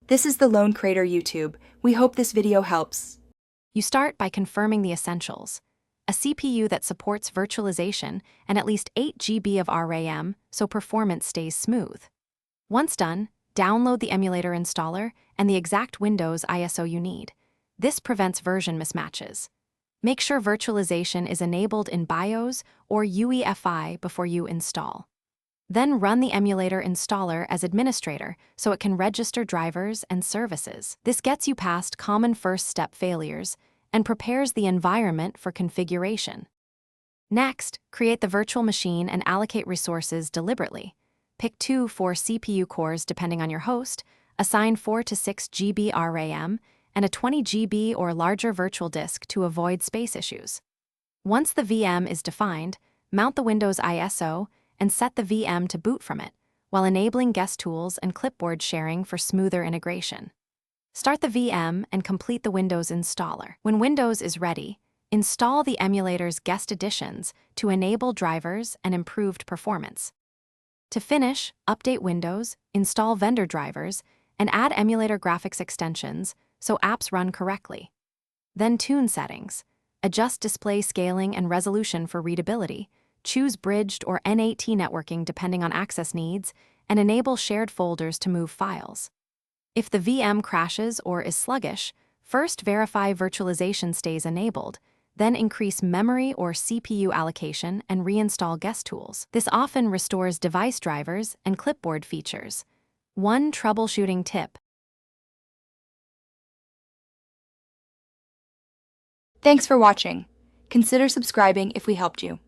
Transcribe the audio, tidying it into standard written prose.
This is the Lone Crater YouTube. We hope this video helps. You start by confirming the essentials. A CPU that supports virtualization and at least 8 GB of RAM so performance stays smooth. Once done, download the emulator installer and the exact Windows ISO you need. This prevents version mismatches. Make sure virtualization is enabled in BIOS or UEFI before you install. Then run the emulator installer as administrator so it can register drivers and services. This gets you past common first-step failures and prepares the environment for configuration. Next, create the virtual machine and allocate resources deliberately. Pick 2 4 CPU cores depending on your host, assign 4 to 6 GB RAM, and a 20 GB or larger virtual disk to avoid space issues. Once the VM is defined, mount the Windows ISO and set the VM to boot from it, while enabling guest tools and clipboard sharing for smoother integration. Start the VM and complete the Windows installer. When Windows is ready, install the emulator's guest additions to enable drivers and improved performance. To finish, update Windows, install vendor drivers, and add emulator graphics extensions so apps run correctly. Then tune settings. Adjust display scaling and resolution for readability, choose bridged or NAT networking depending on access needs, and enable shared folders to move files. If the VM crashes or is sluggish, first verify virtualization stays enabled, then increase memory or CPU allocation and reinstall guest tools. This often restores device drivers and clipboard features. One troubleshooting tip. Thanks for watching. Consider subscribing if we helped you.